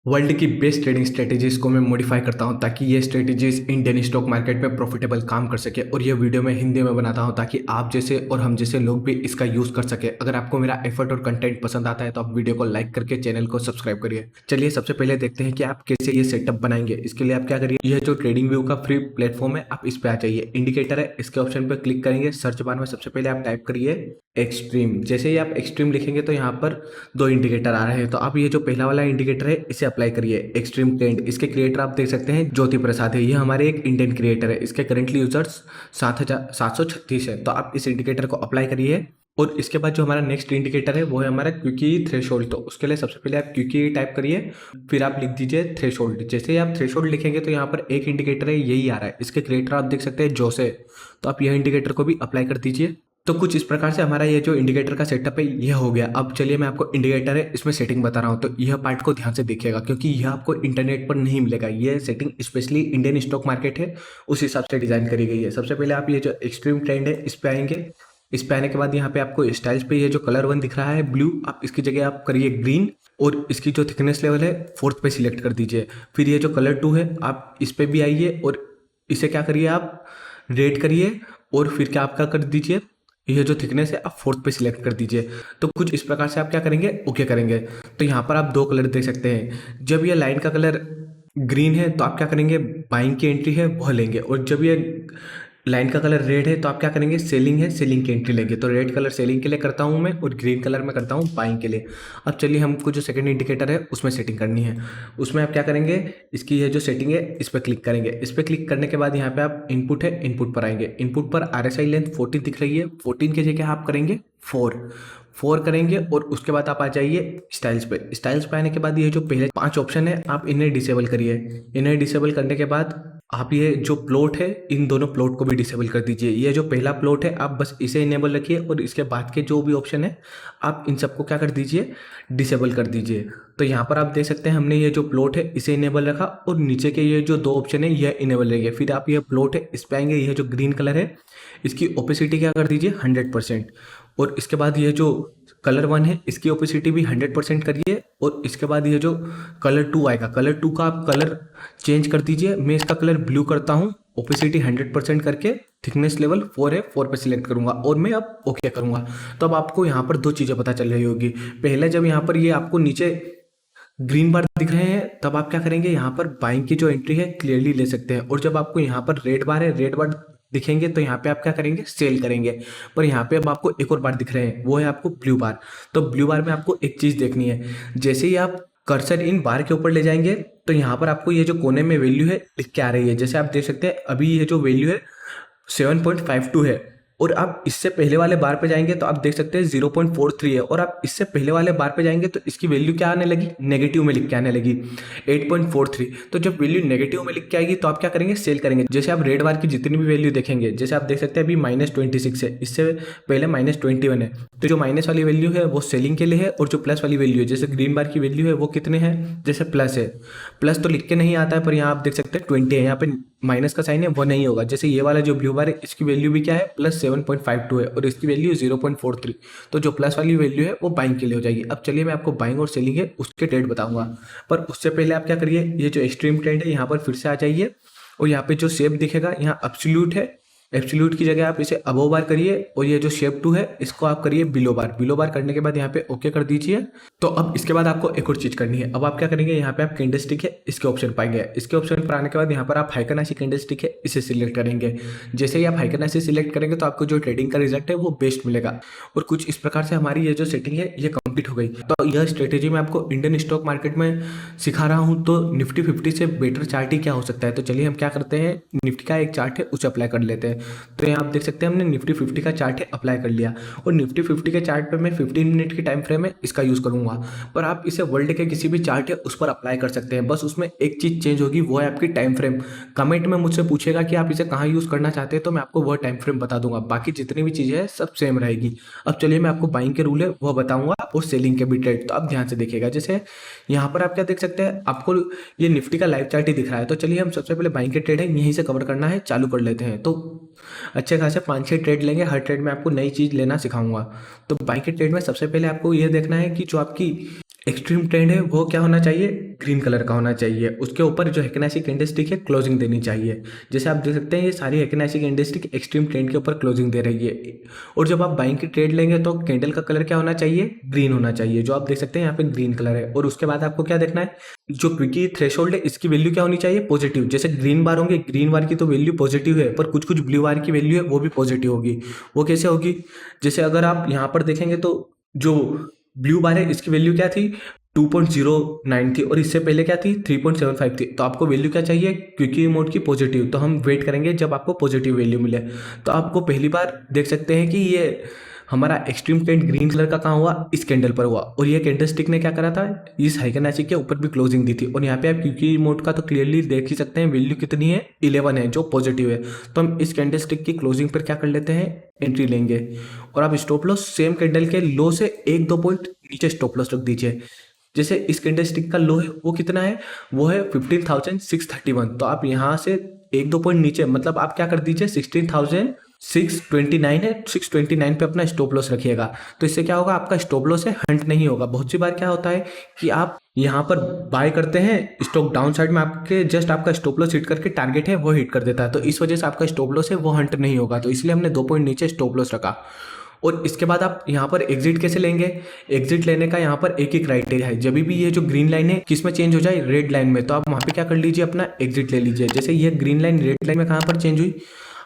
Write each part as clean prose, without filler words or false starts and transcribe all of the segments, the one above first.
World की best trading strategies को मैं मॉडिफाई करता हूं ताकि ये स्ट्रेटेजीज इंडियन स्टॉक मार्केट में प्रॉफिटेबल काम कर सके। और ये वीडियो मैं हिंदी में बनाता हूं ताकि आप जैसे और हम जैसे लोग भी इसका यूज़ कर सके। अगर आपको मेरा एफर्ट और कंटेंट पसंद आता है तो आप वीडियो को लाइक करके चैनल को सब्सक्राइब करिए। चलिए सबसे पहले देखते हैं कि आप कैसे ये सेटअप बनाएंगे। इसके लिए आप क्या करिए, यह जो ट्रेडिंग व्यू का फ्री प्लेटफॉर्म है आप इस पे आ जाइए। इंडिकेटर है, इसके ऑप्शन पर क्लिक करेंगे। सर्च बार में सबसे पहले आप टाइप करिए एक्सट्रीम। जैसे ही आप एक्सट्रीम लिखेंगे तो यहाँ पर दो इंडिकेटर आ रहे हैं, तो आप ये जो पहला वाला इंडिकेटर है इसे अप्लाई करिए, एक्सट्रीम ट्रेंड। इसके क्रिएटर आप देख सकते हैं ज्योति प्रसाद है, ये हमारे एक इंडियन क्रिएटर है। इसके करंटली यूजर्स 7,736 है। तो आप इस इंडिकेटर को अप्लाई करिए। और इसके बाद जो हमारा नेक्स्ट इंडिकेटर है वो है हमारा क्विकी थ्रेशोल्ड। तो उसके लिए सबसे पहले आप क्विकी टाइप करिए, फिर आप लिख दीजिए थ्रेशोल्ड। जैसे ही आप थ्रेशोल्ड लिखेंगे तो यहाँ पर एक इंडिकेटर है, यही आ रहा है। इसके क्रिएटर आप देख सकते हैं जोसे। तो आप यह इंडिकेटर को भी अप्लाई कर दीजिए। तो कुछ इस प्रकार से हमारा ये जो इंडिकेटर का सेटअप है यह हो गया। अब चलिए मैं आपको इंडिकेटर है इसमें सेटिंग बता रहा हूँ, तो यह पार्ट को ध्यान से देखिएगा क्योंकि यह आपको इंटरनेट पर नहीं मिलेगा। यह setting specially Indian stock market है उस हिसाब से डिजाइन करी गई है। सबसे पहले आप ये जो एक्सट्रीम ट्रेंड है इस पे आएंगे। इस पे आने के बाद यहाँ पे आपको स्टाइल्स पे ये जो कलर वन दिख रहा है ब्लू, आप इसकी जगह आप करिए ग्रीन। और इसकी जो थिकनेस लेवल है फोर्थ पे सिलेक्ट कर दीजिए। फिर ये जो कलर टू है आप इस पे भी आइए और इसे क्या करिए आप रेड करिए। और फिर क्या आप क्या कर दीजिए, ये जो थिकनेस है आप फोर्थ पे सिलेक्ट कर दीजिए। तो कुछ इस प्रकार से आप क्या करेंगे, ओके करेंगे। तो यहाँ पर आप दो कलर देख सकते हैं। जब ये लाइन का कलर ग्रीन है तो आप क्या करेंगे, बाइंग की एंट्री है वह लेंगे। और जब ये लाइन का कलर रेड है तो आप क्या करेंगे, सेलिंग है, सेलिंग की एंट्री लेंगे। तो रेड कलर सेलिंग के लिए करता हूँ मैं और ग्रीन कलर में करता हूँ बाइंग के लिए। अब चलिए हमको जो सेकंड इंडिकेटर है उसमें सेटिंग करनी है। उसमें आप क्या करेंगे, इसकी ये जो सेटिंग है इस पर क्लिक करेंगे। इस पर क्लिक करने के बाद यहाँ पे आप इनपुट है, इनपुट पर आएंगे। इनपुट पर RSI लेंथ 14 दिख रही है, 14 की जगह आप करेंगे 4 करेंगे। और उसके बाद आप आ जाइए स्टाइल्स पे। स्टाइल्स पे आने के बाद ये जो पहले 5 ऑप्शन है आप इन्हें डिसेबल करिए। इन्हें डिसेबल करने के बाद आप ये जो प्लॉट है इन दोनों प्लॉट को भी डिसेबल कर दीजिए। ये जो पहला प्लॉट है आप बस इसे इनेबल रखिए और इसके बाद के जो भी ऑप्शन है आप इन सबको क्या कर दीजिए, डिसेबल कर दीजिए। तो यहाँ पर आप देख सकते हैं हमने ये जो प्लॉट है इसे इनेबल रखा और नीचे के ये जो दो ऑप्शन है यह इनेबल रहेंगे। फिर आप ये प्लॉट है इस पे आएंगे, यह जो ग्रीन कलर है इसकी ओपेसिटी क्या कर दीजिए 100%। और इसके बाद ये जो कलर वन है इसकी ओपेसिटी भी 100% करिए। और इसके बाद ये जो कलर टू आएगा, कलर टू का आप कलर चेंज कर दीजिए। मैं इसका कलर ब्लू करता हूँ, ओपेसिटी 100% करके, थिकनेस लेवल 4 है, 4 पे सिलेक्ट करूंगा और मैं अब ओके करूंगा। तो अब आपको यहाँ पर दो चीज़ें पता चल रही होगी। पहले जब यहाँ पर ये आपको नीचे ग्रीन बार दिख रहे हैं तब आप क्या करेंगे, यहाँ पर बाइंग की जो एंट्री है क्लियरली ले सकते हैं। और जब आपको यहाँ पर रेड बार है, रेड बार दिखेंगे तो यहाँ पे आप क्या करेंगे, सेल करेंगे। पर यहाँ पे अब आपको एक और बार दिख रहे हैं, वो है आपको ब्लू बार। तो ब्लू बार में आपको एक चीज़ देखनी है, जैसे ही आप कर्सर इन बार के ऊपर ले जाएंगे तो यहाँ पर आपको ये जो कोने में वैल्यू है लिख के आ रही है। जैसे आप देख सकते हैं अभी ये जो वैल्यू है 7.52 है। और आप इससे पहले वाले बार पे जाएंगे तो आप देख सकते हैं 0.43 है। और आप इससे पहले वाले बार पे जाएंगे तो इसकी वैल्यू क्या आने लगी, नेगेटिव में लिख के आने लगी 8.43। तो जब वैल्यू नेगेटिव में लिख के आएगी तो आप क्या करेंगे, सेल करेंगे। जैसे आप रेड बार की जितनी भी वैल्यू देखेंगे, जैसे आप देख सकते हैं अभी -26 है, इससे पहले -21 है। तो जो माइनस वाली वैल्यू है वो सेलिंग के लिए है और जो प्लस वाली वैल्यू है जैसे ग्रीन बार की वैल्यू है वो कितने हैं, जैसे प्लस है। प्लस तो लिख के नहीं आता है पर यहाँ आप देख सकते हैं 20 है, यहाँ पे माइनस का साइन है वो नहीं होगा। जैसे ये वाला जो ब्लू बार है इसकी वैल्यू भी क्या है, +7.52 है और इसकी वैल्यू 0.43। तो जो प्लस वाली वैल्यू है वो बाइंग के लिए हो जाएगी। अब चलिए मैं आपको बाइंग और सेलिंग है उसके ट्रेड बताऊंगा। पर उससे पहले आप क्या करिए, ये जो एक्सट्रीम ट्रेंड है यहाँ पर फिर से आ जाइए। और यहाँ पे जो शेप दिखेगा यहाँ एब्सोल्यूट है, एब्सोल्यूट की जगह आप इसे अबोव बार करिए। और ये जो शेप टू है इसको आप करिए बिलो बार। बिलो बार करने के बाद यहाँ पे ओके कर दीजिए। तो अब इसके बाद आपको एक और चीज करनी है। अब आप क्या करेंगे, यहाँ पे आप कैंडलस्टिक है इसके ऑप्शन पाएंगे। इसके ऑप्शन पर आने के बाद यहाँ पर आप हाइकनासी कैंडलस्टिक है इसे सिलेक्ट करेंगे। जैसे ही आप हाइकनासी सिलेक्ट करेंगे तो आपको जो ट्रेडिंग का रिजल्ट है वो बेस्ट मिलेगा। और कुछ इस प्रकार से हमारी ये जो सेटिंग है ये कंप्लीट हो गई। तो यह स्ट्रेटेजी मैं आपको इंडियन स्टॉक मार्केट में सिखा रहा हूँ। तो निफ्टी 50 से बेटर चार्ट ही क्या हो सकता है। तो चलिए हम क्या करते हैं, निफ्टी का एक चार्ट है उसे अप्लाई कर लेते हैं। तो यहाँ आप देख सकते हैं हमने निफ्टी 50 का चार्ट है अप्लाई कर लिया। और निफ्टी 50 के चार्ट पे मैं 15 मिनट की टाइम फ्रेम है इसका यूज करूंगा। पर आप इसे वर्ल्ड के किसी भी चार्ट है उस पर अप्लाई कर सकते हैं। बस उसमें एक चीज चेंज होगी, वो है आपकी टाइम फ्रेम। कमेंट में मुझसे पूछेगा कि आप इसे कहाँ यूज करना चाहते हैं तो मैं आपको वह टाइम फ्रेम बता दूंगा। बाकी जितनी भी चीजें हैं सब सेम रहेगी। अब चलिए मैं आपको बाइंग के रूल है वह बताऊंगा और सेलिंग के भी ट्रेड, तो आप ध्यान से देखिएगा। जैसे यहाँ पर आप क्या देख सकते हैं, आपको ये निफ्टी का लाइव चार्ट ही दिख रहा है। तो चलिए हम सबसे पहले बाइंग के ट्रेड है यहीं से कवर करना है, चालू कर लेते हैं। तो अच्छे खासे 5-6 ट्रेड लेंगे, हर ट्रेड में आपको नई चीज़ लेना सिखाऊंगा। तो बाइंग के ट्रेड में सबसे पहले आपको ये देखना है कि जो आपकी एक्सट्रीम ट्रेंड है वो क्या होना चाहिए, ग्रीन कलर का होना चाहिए। उसके ऊपर जो हेकेनाशी कैंडलस्टिक है क्लोजिंग देनी चाहिए। जैसे आप देख सकते हैं ये सारी हेकेनाशी कैंडलस्टिक एक्सट्रीम ट्रेंड के ऊपर क्लोजिंग दे रही है। और जब आप बाइंग की ट्रेड लेंगे तो कैंडल का कलर क्या होना चाहिए, ग्रीन होना चाहिए। जो आप देख सकते हैं यहाँ पे ग्रीन कलर है। और उसके बाद आपको क्या देखना है, जो क्विकी थ्रेशोल्ड है इसकी वैल्यू क्या होनी चाहिए, पॉजिटिव। जैसे ग्रीन बार होंगे, ग्रीन बार की तो वैल्यू पॉजिटिव है, पर कुछ कुछ ब्लू बार की वैल्यू है वो भी पॉजिटिव होगी। वो कैसे होगी, जैसे अगर आप यहाँ पर देखेंगे तो जो ब्लू बार है इसकी वैल्यू क्या थी, 2.09 थी, और इससे पहले क्या थी, 3.75 थी। तो आपको वैल्यू क्या चाहिए, क्विकी मोड की पॉजिटिव। तो हम वेट करेंगे जब आपको पॉजिटिव वैल्यू मिले। तो आपको पहली बार देख सकते हैं कि ये हमारा एक्सट्रीम ट्रेंड ग्रीन कलर का कहाँ हुआ, इस कैंडल पर हुआ। और ये कैंडल स्टिक ने क्या करा था, इस हाइकेनाची के ऊपर भी क्लोजिंग दी थी। और यहाँ पे आप क्विकी मोड का तो क्लियरली देख ही सकते हैं वैल्यू कितनी है, 11 है जो पॉजिटिव है। तो हम इस कैंडल स्टिक की क्लोजिंग पर क्या कर लेते हैं, एंट्री लेंगे। और आप स्टॉप लॉस सेम कैंडल के लो से 1-2 पॉइंट नीचे स्टॉप लॉस रख दीजिए। जैसे इस कैंडल स्टिक का लो है वो कितना है, वो है 15,631। तो आप यहाँ से 1-2 पॉइंट नीचे, मतलब आप क्या कर दीजिए, 16,629 है, 629 पे अपना स्टॉप लॉस रखिएगा। तो इससे क्या होगा, आपका स्टॉप लॉस है हंट नहीं होगा। बहुत सी बार क्या होता है कि आप यहाँ पर बाय करते हैं, स्टॉक डाउन साइड में आपके जस्ट आपका स्टॉप लॉस हिट करके टारगेट है वो हिट कर देता है। तो इस वजह से आपका स्टॉप लॉस है वो हंट नहीं होगा। तो इसलिए हमने 2 पॉइंट नीचे स्टॉप लॉस रखा। और इसके बाद आप यहाँ पर एग्जिट कैसे लेंगे, एग्जिट लेने का यहाँ पर एक ही क्राइटेरिया है, जब भी ये जो ग्रीन लाइन है किस में चेंज हो जाए, रेड लाइन में, तो आप वहाँ पे क्या कर लीजिए, अपना एग्जिट ले लीजिए। जैसे ये ग्रीन लाइन रेड लाइन में कहाँ पर चेंज हुई,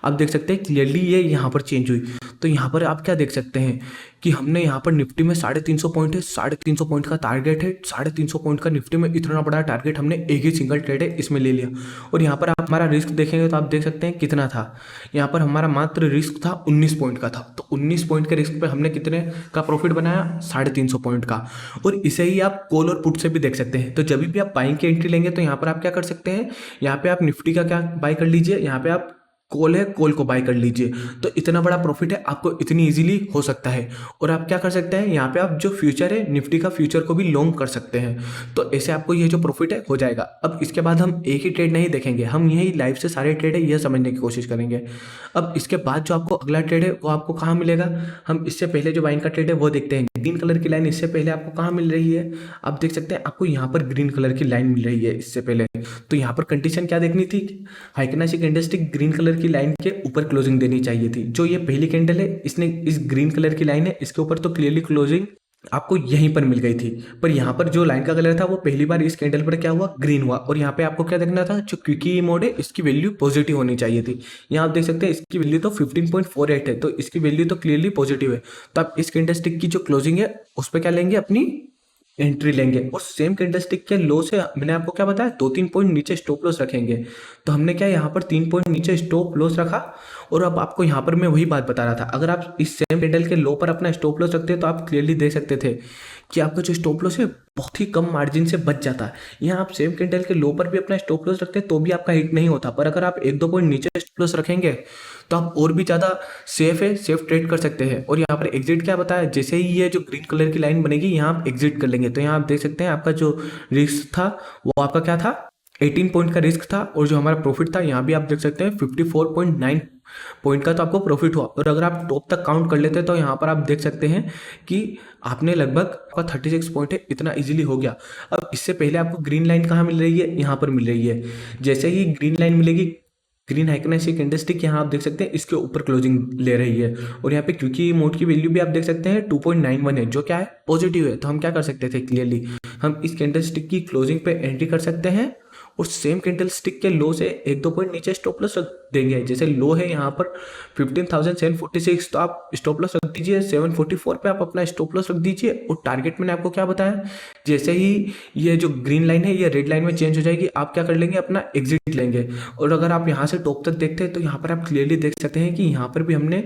आप देख सकते हैं क्लियरली ये यहाँ पर चेंज हुई। तो यहाँ पर आप क्या देख सकते हैं कि हमने यहाँ पर निफ्टी में 350 पॉइंट है, 350 पॉइंट का टारगेट है, 350 पॉइंट का निफ्टी में इतना बड़ा टारगेट हमने एक ही सिंगल ट्रेड है इसमें ले लिया। और यहाँ पर आप हमारा रिस्क देखेंगे तो आप देख सकते हैं कितना था, यहाँ पर हमारा मात्र रिस्क था 19 पॉइंट का था। तो 19 पॉइंट के रिस्क पे हमने कितने का प्रॉफिट बनाया, 350 पॉइंट का। और इसे ही आप कॉल और पुट से भी देख सकते हैं। तो जब भी आप बाइंग की एंट्री लेंगे तो यहाँ पर आप क्या कर सकते हैं, यहाँ पे आप निफ्टी का क्या बाय कर लीजिए, यहाँ पे आप कॉल है, कॉल को बाय कर लीजिए। तो इतना बड़ा प्रॉफिट है आपको इतनी इजीली हो सकता है। और आप क्या कर सकते हैं, यहाँ पे आप जो फ्यूचर है निफ्टी का फ्यूचर को भी लॉन्ग कर सकते हैं। तो ऐसे आपको ये जो प्रॉफिट है हो जाएगा। अब इसके बाद हम एक ही ट्रेड नहीं देखेंगे, हम यही लाइव से सारे ट्रेड है यह समझने की कोशिश करेंगे। अब इसके बाद जो आपको अगला ट्रेड है वो आपको कहाँ मिलेगा, हम इससे पहले जो बाइंग का ट्रेड है वो देखते हैं। ग्रीन कलर की लाइन इससे पहले आपको कहाँ मिल रही है, आप देख सकते हैं आपको यहाँ पर ग्रीन कलर की लाइन मिल रही है इससे पहले। तो यहाँ पर कंडीशन क्या देखनी थी, हाइकेनाशी कैंडलस्टिक ग्रीन कलर की लाइन के ऊपर क्लोजिंग देनी चाहिए थी। जो ये पहली कैंडल है इसने इस ग्रीन कलर की लाइन है इसके ऊपर तो क्लियरली क्लोजिंग आपको यहीं पर मिल गई थी। पर यहाँ पर जो लाइन का कलर था वो पहली बार इस कैंडल पर क्या हुआ, ग्रीन हुआ। और यहाँ पे आपको क्या देखना था, जो क्विकी मोड है इसकी वैल्यू पॉजिटिव होनी चाहिए थी। यहाँ आप देख सकते हैं इसकी वैल्यू तो 15.48 है, तो इसकी वैल्यू तो क्लियरली पॉजिटिव है। तो आप इस कैंडलस्टिक की जो क्लोजिंग है उस पर क्या लेंगे, अपनी एंट्री लेंगे। और सेम कैंडलस्टिक के लो से मैंने आपको क्या बताया, 2-3 पॉइंट नीचे स्टॉप लॉस रखेंगे। तो हमने क्या यहाँ पर 3 पॉइंट नीचे स्टॉप लॉस रखा। और अब आपको यहाँ पर मैं वही बात बता रहा था, अगर आप इस सेम कैंडल के लो पर अपना स्टॉप लॉस रखते तो आप क्लियरली देख सकते थे कि आपका जो स्टॉप लॉस है बहुत ही कम मार्जिन से बच जाता है। यहाँ आप सेम कैंडल के लो पर भी अपना स्टॉप लॉस रखते हैं तो भी आपका हिट नहीं होता। पर अगर आप 1-2 पॉइंट नीचे स्टॉप लॉस रखेंगे तो आप और भी ज़्यादा सेफ है, सेफ ट्रेड कर सकते हैं। और यहाँ पर एग्जिट क्या बताया, जैसे ही ये जो ग्रीन कलर की लाइन बनेगी यहाँ आप एग्जिट कर लेंगे। तो यहाँ आप देख सकते हैं आपका जो रिस्क था वो आपका क्या था, 18 पॉइंट का रिस्क था। और जो हमारा प्रॉफिट था यहाँ भी आप देख सकते हैं 54.9 पॉइंट का तो आपको प्रॉफिट हुआ। और अगर आप टॉप तक काउंट कर लेते हैं तो यहाँ पर आप देख सकते हैं कि आपने लगभग आपका 36 पॉइंट है इतना इजीली हो गया। अब इससे पहले आपको ग्रीन लाइन कहाँ मिल रही है, यहाँ पर मिल रही है। जैसे ही ग्रीन लाइन मिलेगी, ग्रीन हाइकेनाशी कैंडलस्टिक यहाँ आप देख सकते हैं इसके ऊपर क्लोजिंग ले रही है। और यहाँ पे क्विकी मोड की वैल्यू भी आप देख सकते हैं 2.91 है, जो क्या है, पॉजिटिव है। तो हम क्या कर सकते थे, क्लियरली हम इस कैंडलस्टिक की क्लोजिंग पे एंट्री कर सकते हैं और सेम कैंडलस्टिक के लो से 1-2 पॉइंट नीचे स्टॉप लॉस रख देंगे। जैसे लो है यहाँ पर 15,746, तो आप स्टॉप लॉस रख दीजिए 744 पे, आप अपना स्टॉप लॉस रख दीजिए। और टारगेट मैंने आपको क्या बताया, जैसे ही ये जो ग्रीन लाइन है ये रेड लाइन में चेंज हो जाएगी आप क्या कर लेंगे, अपना एग्जिट लेंगे। और अगर आप यहाँ से टॉप तक देखते हैं तो यहाँ पर आप क्लियरली देख सकते हैं कि यहाँ पर भी हमने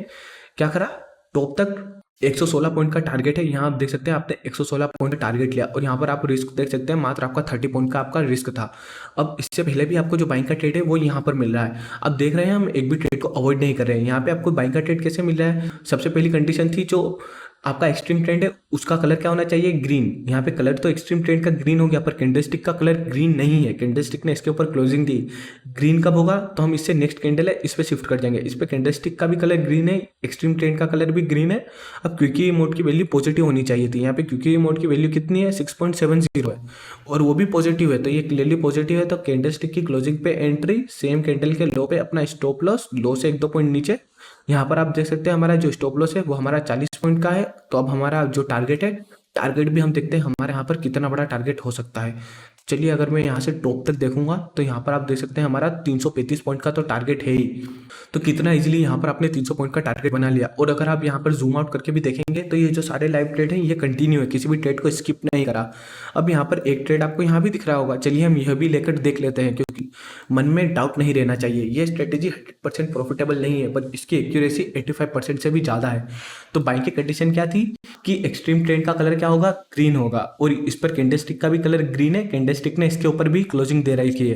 क्या करा, टॉप तक 116 पॉइंट का टारगेट है। यहाँ आप देख सकते हैं आपने 116 पॉइंट का टारगेट लिया। और यहाँ पर आप रिस्क देख सकते हैं, मात्र आपका 30 पॉइंट का आपका रिस्क था। अब इससे पहले भी आपको जो बाइंग का ट्रेड है वो यहाँ पर मिल रहा है। अब देख रहे हैं हम एक भी ट्रेड को अवॉइड नहीं कर रहे हैं। यहाँ पे आपको बाइंग का ट्रेड कैसे मिल रहा है, सबसे पहली कंडीशन थी जो आपका एक्सट्रीम ट्रेंड है उसका कलर क्या होना चाहिए, ग्रीन। यहाँ पे कलर तो एक्सट्रीम ट्रेंड का ग्रीन हो गया, पर कैंडलस्टिक का कलर ग्रीन नहीं है। कैंडलस्टिक ने इसके ऊपर क्लोजिंग दी, ग्रीन कब होगा, तो हम इससे नेक्स्ट कैंडल है इस पे शिफ्ट कर जाएंगे। इस पे कैंडलस्टिक का भी कलर ग्रीन है, एक्सट्रीम ट्रेंड का कलर भी ग्रीन है। अब क्विकी मोड की वैल्यू पॉजिटिव होनी चाहिए थी, यहाँ पे क्विकी मोड की वैल्यू कितनी है, 6.70 है, और वो भी पॉजिटिव है, तो ये क्लियरली पॉजिटिव है। तो कैंडलस्टिक की क्लोजिंग पे एंट्री, सेम कैंडल के लो पे अपना स्टॉप लॉस, लो से 1-2 पॉइंट नीचे। यहाँ पर आप देख सकते हैं हमारा जो स्टॉप लॉस है वो हमारा 40 पॉइंट का है। तो अब हमारा जो टारगेट है, टारगेट भी हम देखते हैं हमारे यहाँ पर कितना बड़ा टारगेट हो सकता है। चलिए अगर मैं यहाँ से टॉप तक देखूंगा तो यहाँ पर आप देख सकते हैं हमारा 335 पॉइंट का तो टारगेट है ही। तो कितना इजीली यहाँ पर आपने 300 पॉइंट का टारगेट बना लिया। और अगर आप यहाँ पर जूम आउट करके भी देखेंगे तो ये जो सारे लाइव ट्रेड हैं ये कंटिन्यू है, किसी भी ट्रेड को स्किप नहीं करा। अब यहाँ पर एक ट्रेड आपको यहाँ भी दिख रहा होगा, चलिए हम यह भी लेकर देख लेते हैं, क्योंकि मन में डाउट नहीं रहना चाहिए। ये स्ट्रेटेजी 100% प्रॉफिटेबल नहीं है, पर इसकी एक्यूरेसी 85% से भी ज़्यादा है। तो बाइंग की कंडीशन क्या थी कि एक्सट्रीम ट्रेंड का कलर क्या होगा, ग्रीन होगा, और इस पर कैंडलस्टिक का भी कलर ग्रीन है। कैंडलस्टिक ने इसके ऊपर भी क्लोजिंग दे रखी है,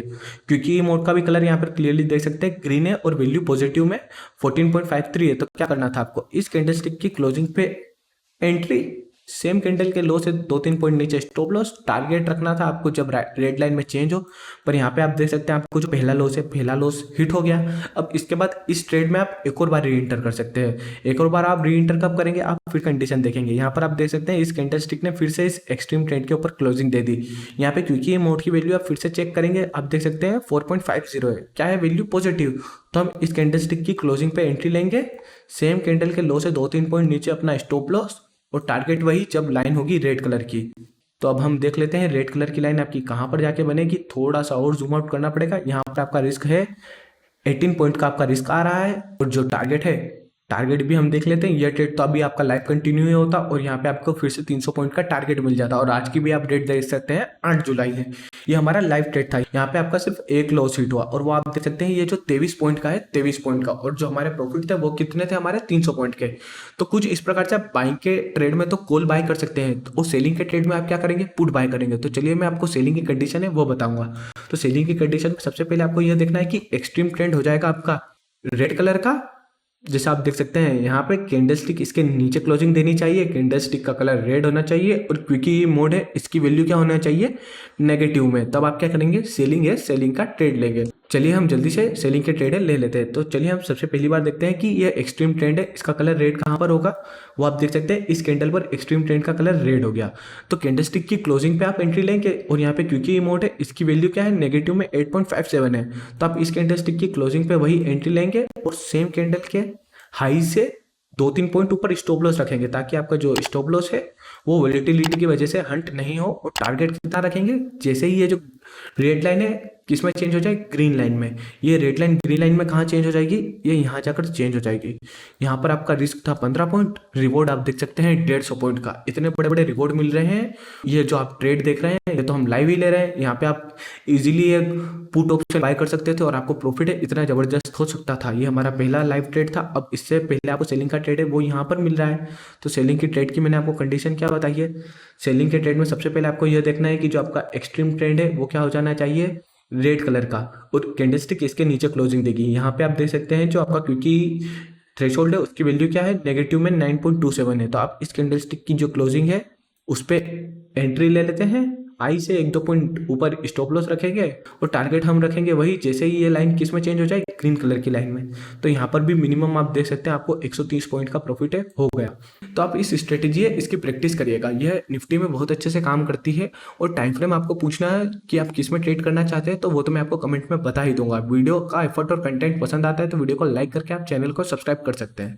क्योंकि मोड का भी कलर यहाँ पर क्लियरली देख सकते हैं ग्रीन है, और वैल्यू पॉजिटिव में 14.53 है। तो क्या करना था आपको, इस कैंडलस्टिक की क्लोजिंग पे एंट्री, सेम कैंडल के लो से 2-3 पॉइंट नीचे स्टॉप लॉस, टारगेट रखना था आपको जब रेड लाइन में चेंज हो। पर यहाँ पे आप देख सकते हैं आपको जो पहला लॉस है, पहला लॉस हिट हो गया। अब इसके बाद इस ट्रेड में आप एक और बार री एंटर कर सकते हैं। एक और बार आप री एंटर कब करेंगे, आप फिर कंडीशन देखेंगे। यहाँ पर आप देख सकते हैं इस कैंडलस्टिक ने फिर से इस एक्सट्रीम ट्रेंड के ऊपर क्लोजिंग दे दी। यहाँ पे क्योंकि ये मोड की वैल्यू आप फिर से चेक करेंगे, आप देख सकते हैं 4.50 है, क्या है वैल्यू, पॉजिटिव। तो हम इस कैंडलस्टिक की क्लोजिंग पे एंट्री लेंगे, सेम कैंडल के लो से 2-3 पॉइंट नीचे अपना स्टॉप लॉस, और टारगेट वही जब लाइन होगी रेड कलर की। तो अब हम देख लेते हैं रेड कलर की लाइन आपकी कहां पर जाके बनेगी। थोड़ा सा और जूम आउट करना पड़ेगा। यहाँ पर आपका रिस्क है 18 पॉइंट का आपका रिस्क आ रहा है, और जो टारगेट है, टारगेट भी हम देख लेते हैं। यह ट्रेड तो अभी आपका लाइव कंटिन्यू ही होता, और यहाँ पे आपको फिर से 300 पॉइंट का टारगेट मिल जाता। और आज की भी आप डेट देख सकते हैं 8 जुलाई है, ये हमारा लाइव ट्रेड था। यहाँ पे आपका सिर्फ एक लॉस हिट हुआ, और वो आप देख सकते हैं ये जो 23 पॉइंट का है, 23 पॉइंट का, और जो हमारे प्रॉफिट थे वो कितने थे हमारे, 300 पॉइंट के। तो कुछ इस प्रकार से आप बाइंग के ट्रेड में तो कॉल बाय कर सकते हैं, तो सेलिंग के ट्रेड में आप क्या करेंगे, पुट बाय करेंगे। तो चलिए मैं आपको सेलिंग की कंडीशन है वो बताऊंगा। तो सेलिंग की कंडीशन में सबसे पहले आपको यह देखना है कि एक्सट्रीम ट्रेंड हो जाएगा आपका रेड कलर का। जैसा आप देख सकते हैं यहाँ पे कैंडलस्टिक इसके नीचे क्लोजिंग देनी चाहिए, कैंडलस्टिक का कलर रेड होना चाहिए, और क्विकी मोड है इसकी वैल्यू क्या होना चाहिए, नेगेटिव में। तब आप क्या करेंगे, सेलिंग है, सेलिंग का ट्रेड लेंगे। चलिए हम जल्दी से सेलिंग के ट्रेड ले लेते हैं। तो चलिए हम सबसे पहली बार देखते हैं कि ये एक्सट्रीम ट्रेंड है, इसका कलर रेड कहाँ पर होगा, वो आप देख सकते हैं इस कैंडल पर एक्सट्रीम ट्रेंड का कलर रेड हो गया। तो कैंडलस्टिक की क्लोजिंग पे आप एंट्री लेंगे, और यहाँ पे क्विकी मोड है इसकी वैल्यू क्या है, नेगेटिव में 8.57 है। तो आप इस कैंडलस्टिक की क्लोजिंग पे वही एंट्री लेंगे, और सेम कैंडल के हाई से 2-3 पॉइंट ऊपर स्टॉप लॉस रखेंगे, ताकि आपका जो स्टॉप लॉस है वो वोलेटिलिटी की वजह से हंट नहीं हो। और टारगेट कितना रखेंगे, जैसे ही ये जो रेड लाइन है किसमें चेंज हो जाए, ग्रीन लाइन में। ये रेड लाइन ग्रीन लाइन में कहाँ चेंज हो जाएगी, ये यहाँ जाकर चेंज हो जाएगी। यहाँ पर आपका रिस्क था 15 पॉइंट, रिवॉर्ड आप देख सकते हैं 150 पॉइंट का। इतने बड़े बड़े रिवॉर्ड मिल रहे हैं। ये जो आप ट्रेड देख रहे हैं ये तो हम लाइव ही ले रहे हैं। यहाँ पे आप इजीली एक पुट ऑप्शन बाय कर सकते थे, और आपको प्रॉफिट है इतना जबरदस्त हो सकता था। ये हमारा पहला लाइव ट्रेड था। अब इससे पहले आपको सेलिंग का ट्रेड है वो यहाँ पर मिल रहा है। तो सेलिंग की ट्रेड की मैंने आपको कंडीशन क्या बताई है, सेलिंग के ट्रेड में सबसे पहले आपको यह देखना है कि जो आपका एक्सट्रीम ट्रेंड है वो क्या हो जाना चाहिए, रेड कलर का, और कैंडलस्टिक इसके नीचे क्लोजिंग देगी। यहाँ पे आप देख सकते हैं जो आपका क्विकी थ्रेशोल्ड है उसकी वैल्यू क्या है, नेगेटिव में 9.27 है। तो आप इस कैंडलस्टिक की जो क्लोजिंग है उस पर एंट्री ले लेते हैं, आई से 1-2 पॉइंट ऊपर स्टॉप लॉस रखेंगे, और टारगेट हम रखेंगे वही जैसे ही ये लाइन किस में चेंज हो जाए, ग्रीन कलर की लाइन में। तो यहाँ पर भी मिनिमम आप देख सकते हैं आपको 130 पॉइंट का प्रॉफिट है हो गया। तो आप इस स्ट्रेटेजी है इसकी प्रैक्टिस करिएगा, यह निफ्टी में बहुत अच्छे से काम करती है। और टाइम फ्रेम आपको पूछना है कि आप किस में ट्रेड करना चाहते हैं, तो वो तो मैं आपको कमेंट में बता ही दूंगा। वीडियो का एफर्ट और कंटेंट पसंद आता है तो वीडियो को लाइक करके आप चैनल को सब्सक्राइब कर सकते हैं।